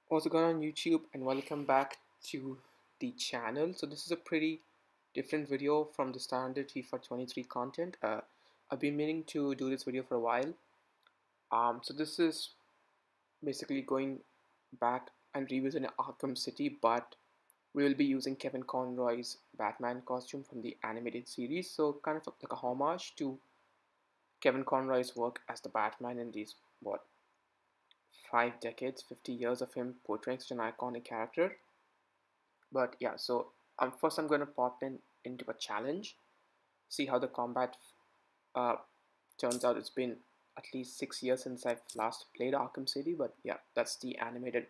What's going on YouTube, and welcome back to the channel. So this is a pretty different video from the standard FIFA 23 content. I've been meaning to do this video for a while. So this is basically going back and revisiting Arkham City, but we will be using Kevin Conroy's Batman costume from the animated series. So kind of like a homage to Kevin Conroy's work as the Batman in these 5 decades, 50 years of him portraying such an iconic character. But yeah, so first I'm going to pop into a challenge, see how the combat uh, turns out. It's been at least 6 years since I've last played Arkham City, but yeah, that's the animated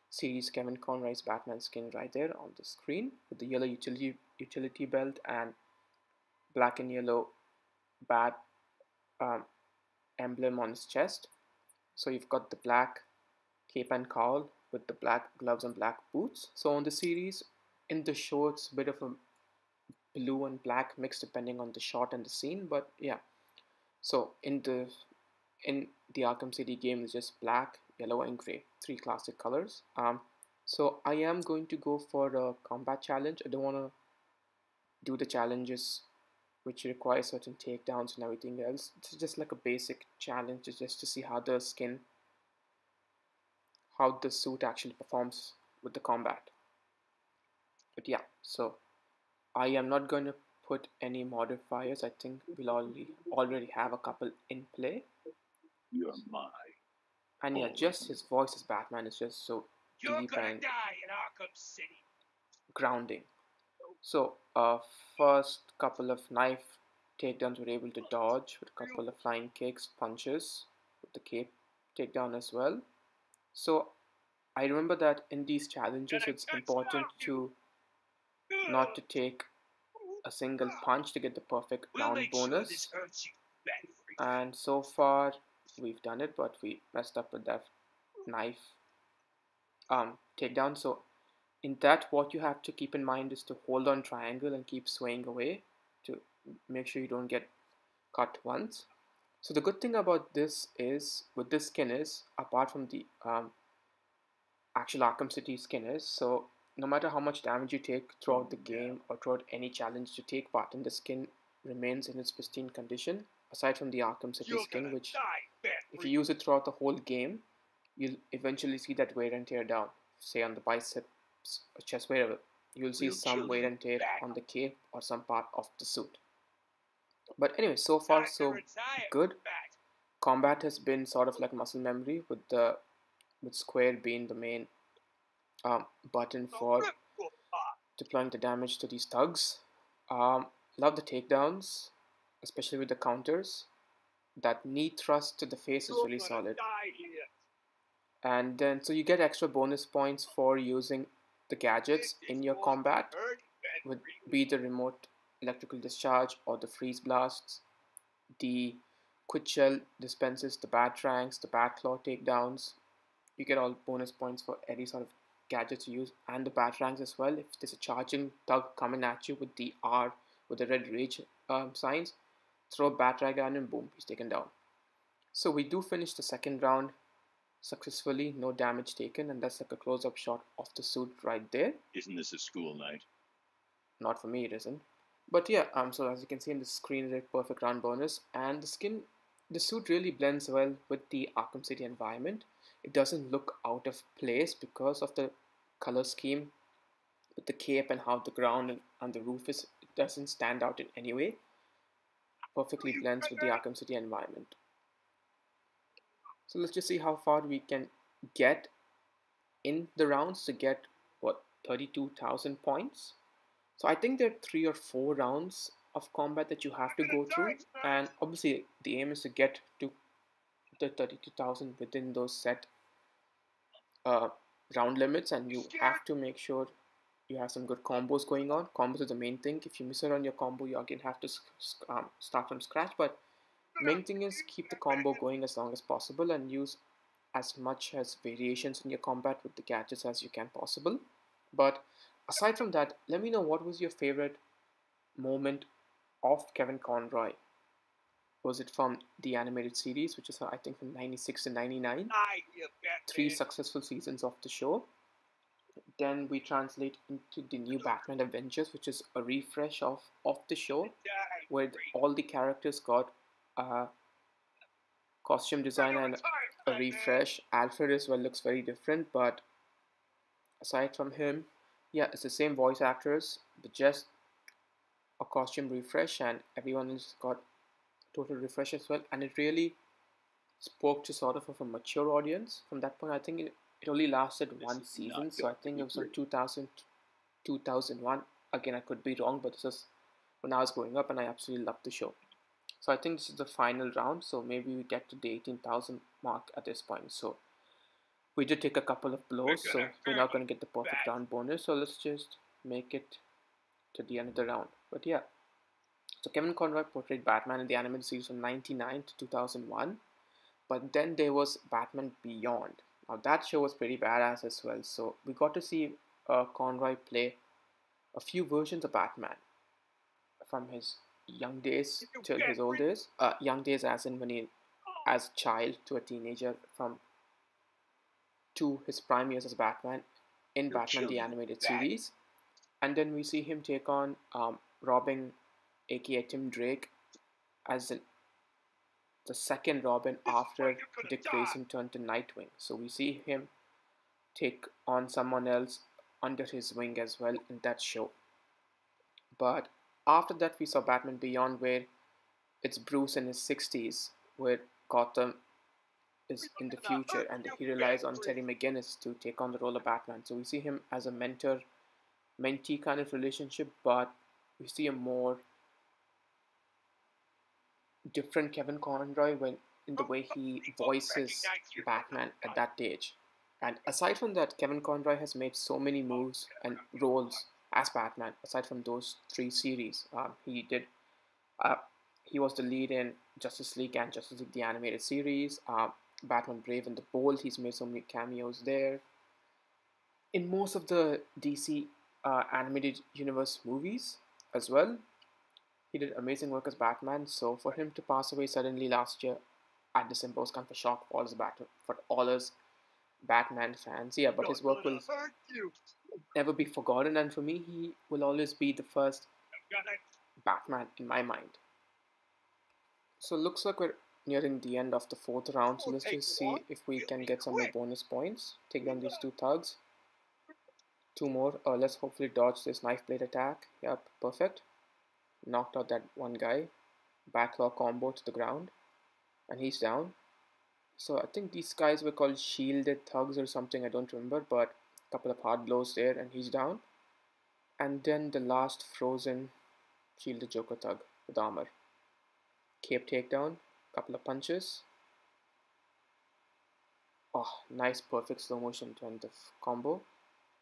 series Kevin Conroy's Batman skin right there on the screen with the yellow utility belt and black and yellow bat um, emblem on his chest. So you've got the black cape and cowl with the black gloves and black boots. So on the series, in the show, it's a bit of a blue and black mix depending on the shot and the scene. But yeah, so in the Arkham City game, it's just black, yellow, and gray, three classic colors. So I am going to go for a combat challenge. I don't want to do the challenges which require certain takedowns and everything else. It's just like a basic challenge, just to see how the suit actually performs with the combat. But yeah, so I am not going to put any modifiers. I think we'll already have a couple in play. You're my. And yeah, just his voice as Batman is just so You're deep gonna and die in Arkham City. grounding. So first couple of knife takedowns were able to dodge with a couple of flying kicks, punches with the cape takedown as well. So I remember that in these challenges it's important to not to take a single punch to get the perfect round bonus. And so far we've done it, but we messed up with that knife takedown. So in that, what you have to keep in mind is to hold on triangle and keep swaying away to make sure you don't get cut once. So the good thing about this is, with this skin is, apart from the actual Arkham City skin is, so no matter how much damage you take throughout the game or throughout any challenge you take part in, the skin remains in its pristine condition, aside from the Arkham City skin, which if you use it throughout the whole game, you'll eventually see that wear and tear down, say on the biceps or chest, wherever. You'll see some wear and tear on the cape or some part of the suit. But anyway, so far so good. Combat has been sort of like muscle memory, with square being the main button for deploying the damage to these thugs. Love the takedowns, especially with the counters. That knee thrust to the face is really solid. And then, so you get extra bonus points for using the gadgets in your combat, with be the remote electrical discharge or the freeze blasts. The quick shell dispenses the bat ranks, the bat claw takedowns. You get all bonus points for any sort of gadgets you use, and the bat ranks as well. If there's a charging thug coming at you with the R, with the red rage signs, throw a bat rag at him and boom, he's taken down. So we do finish the second round successfully, no damage taken, and that's like a close-up shot of the suit right there. Isn't this a school night? Not for me, it isn't. But yeah, so as you can see in the screen, it's a perfect round bonus, and the suit really blends well with the Arkham City environment. It doesn't look out of place because of the color scheme with the cape and how the ground and the roof is. It doesn't stand out in any way. Perfectly blends with the Arkham City environment. So let's just see how far we can get in the rounds to get 32,000 points. So I think there are 3 or 4 rounds of combat that you have to go through, and obviously the aim is to get to the 32,000 within those set round limits, and you have to make sure you have some good combos going on. Combos is the main thing. If you miss out on your combo, you again have to start from scratch, but main thing is keep the combo going as long as possible and use as much as variations in your combat with the gadgets as you can possible. But aside from that, let me know what was your favorite moment of Kevin Conroy was it from the animated series, which is I think from 96 to 99. 3 successful seasons of the show. Then we translate into the new Batman Adventures, which is a refresh of the show, where all the characters got a costume design and a refresh. Alfred as well looks very different, but aside from him, yeah, it's the same voice actors, but just a costume refresh, and everyone else got total refresh as well. And it really spoke to sort of a mature audience. From that point, I think it only lasted one season, so I think it was from 2000 2001. Again, I could be wrong, but this is when I was growing up, and I absolutely loved the show. So I think this is the final round, so maybe we get to the 18,000 mark at this point. So we did take a couple of blows, so we're not going to get the perfect round bonus. So let's just make it to the end of the round. But yeah, so Kevin Conroy portrayed Batman in the animated series from 99 to 2001. But then there was Batman Beyond. Now that show was pretty badass as well. So we got to see Conroy play a few versions of Batman from his young days till his old days. Young days as in when he, as a child to a teenager, from to his prime years as Batman in Batman the Animated Series. And then we see him take on Robin, aka Tim Drake, as the second Robin after Dick Grayson turned to Nightwing. So we see him take on someone else under his wing as well in that show. But after that, we saw Batman Beyond, where it's Bruce in his 60s, where Gotham is in the future, and he relies on Terry McGinnis to take on the role of Batman. So we see him as a mentee kind of relationship, but we see a more different Kevin Conroy when in the way he voices Batman at that age. And aside from that, Kevin Conroy has made so many moves and roles as Batman. Aside from those 3 series, he did. He was the lead in Justice League and Justice League the Animated Series. Batman Brave and the Bold. He's made so many cameos there. In most of the DC animated universe movies as well, he did amazing work as Batman. So for him to pass away suddenly last year at December was kind of a shock for all us Batman fans. Yeah, but his work will never be forgotten, and for me, he will always be the first Batman in my mind. So looks like we're nearing the end of the 4th round. So let's just see if we can get some more bonus points. Take down these 2 thugs. 2 more. Let's hopefully dodge this knife blade attack. Yep, perfect. Knocked out that one guy. Backlog combo to the ground, and he's down. So I think these guys were called shielded thugs or something, I don't remember, but a couple of hard blows there, and he's down. And then the last frozen shielded Joker thug with armor. Cape takedown, couple of punches. Oh, nice perfect slow motion to end the combo,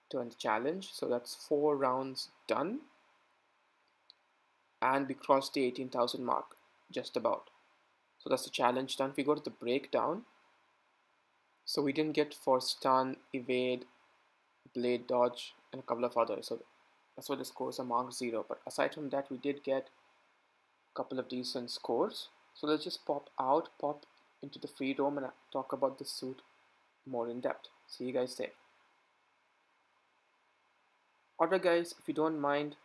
to end the challenge. So that's 4 rounds done. And we crossed the 18,000 mark, just about. So that's the challenge done. If we go to the breakdown, so we didn't get for stun, evade, blade dodge, and a couple of others. So that's why the scores are marked 0. But aside from that, we did get a couple of decent scores. So let's just pop into the free roam and talk about the suit more in depth. See you guys there. Alright guys, if you don't mind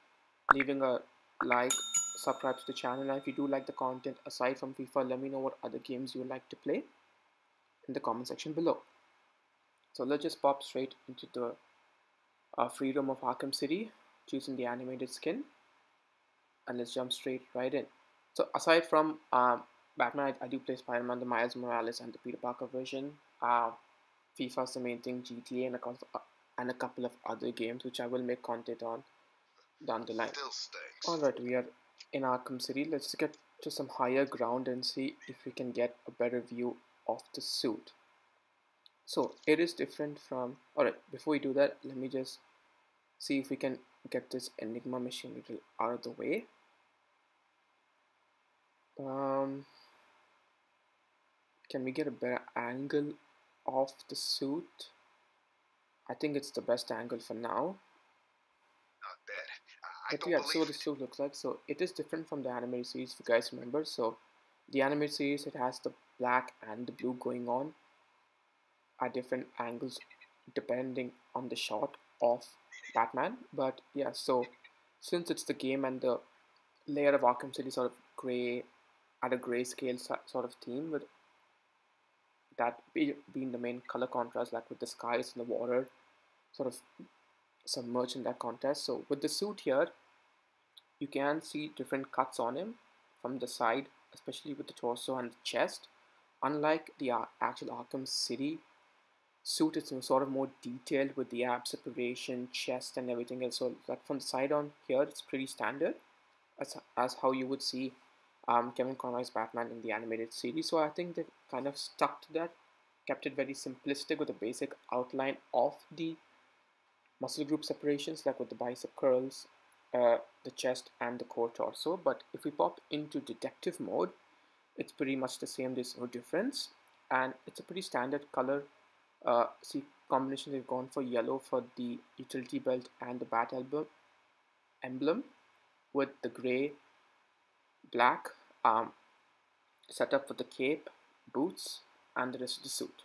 leaving a like, subscribe to the channel, and if you do like the content aside from FIFA, let me know what other games you would like to play in the comment section below. So let's just pop straight into the free roam of Arkham City, choosing the animated skin, and let's jump straight right in. So aside from Batman, I do play Spider-Man, the Miles Morales, and the Peter Parker version. FIFA is the main thing, GTA, and a couple of other games which I will make content on down the line. Alright, we are in Arkham City. Let's get to some higher ground and see if we can get a better view of the suit. So it is different from... Alright, before we do that, let me just see if we can get this Enigma machine a little out of the way. Can we get a better angle of the suit? I think it's the best angle for now. Not bad. But yeah, so what the suit looks like. So it is different from the animated series, if you guys remember. So The animated series, it has the black and the blue going on at different angles depending on the shot of Batman. But yeah, so since it's the game and the layer of Arkham City sort of gray at a grayscale sort of theme, with that being the main color contrast, like with the skies and the water sort of submerged in that contrast. So with the suit here, you can see different cuts on him from the side, especially with the torso and the chest. Unlike the actual Arkham City suit, it's sort of more detailed with the ab separation, chest, and everything else. So like from the side on here, it's pretty standard as how you would see Kevin Conroy's Batman in the animated series. So I think they kind of stuck to that, kept it very simplistic with the basic outline of the muscle group separations, like with the bicep curls, the chest, and the core torso. But if we pop into detective mode, it's pretty much the same. There's no difference, and it's a pretty standard color. See combination. They've gone for yellow for the utility belt and the bat emblem, with the gray, black setup for the cape, boots, and the rest of the suit.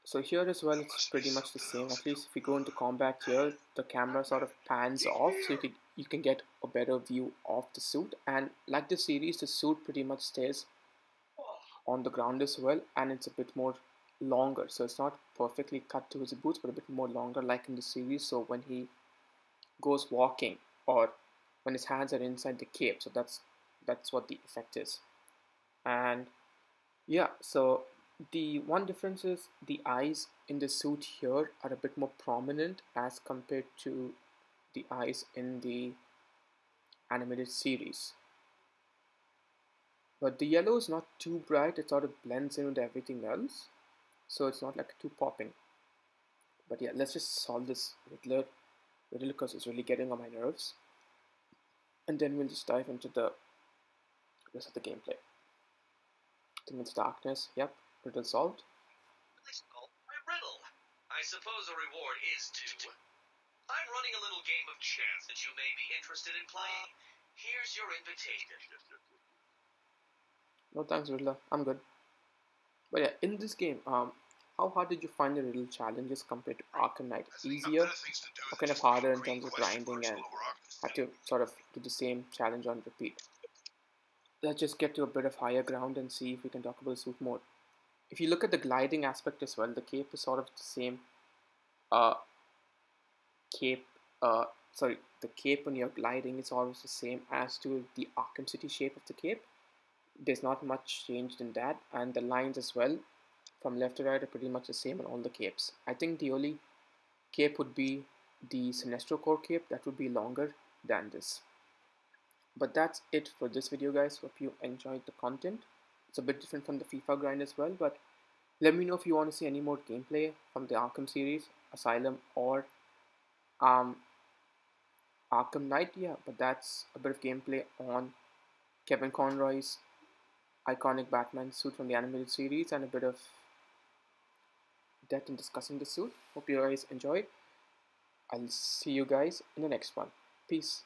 So here as well, it's pretty much the same. At least if we go into combat here, the camera sort of pans off, so you can get a better view of the suit. And like the series, the suit pretty much stays on the ground as well, and it's a bit more longer. So it's not perfectly cut to his boots, but a bit more longer, like in the series. So when he goes walking, or when his hands are inside the cape, so that's what the effect is. And yeah, so the one difference is the eyes in the suit here are a bit more prominent as compared to the eyes in the animated series. But the yellow is not too bright, it sort of blends in with everything else, so it's not like too popping. But yeah, let's just solve this riddle because it's really getting on my nerves, and then we'll just dive into the rest of the gameplay. I think it's darkness. Yep, riddle solved. Riddle. I suppose a reward is due. I'm running a little game of chance that you may be interested in playing. Here's your invitation. No thanks, Riddler. I'm good. But yeah, in this game, how hard did you find the riddle challenges compared to Arkham Knight? Easier or kind of harder in terms of grinding and had to sort of do the same challenge on repeat? Let's just get to a bit of higher ground and see if we can talk about the suit mode. If you look at the gliding aspect as well, the cape is sort of the same cape, the cape when you're gliding is always the same as to the Arkham City shape of the cape. There's not much changed in that, and the lines as well from left to right are pretty much the same on all the capes. I think the only cape would be the Sinestro Core cape, that would be longer than this. But that's it for this video, guys. Hope you enjoyed the content. It's a bit different from the FIFA grind as well, but let me know if you want to see any more gameplay from the Arkham series, Asylum, or Arkham Knight. Yeah, but that's a bit of gameplay on Kevin Conroy's iconic Batman suit from the animated series, and a bit of depth in discussing the suit. Hope you guys enjoyed. I'll see you guys in the next one. Peace.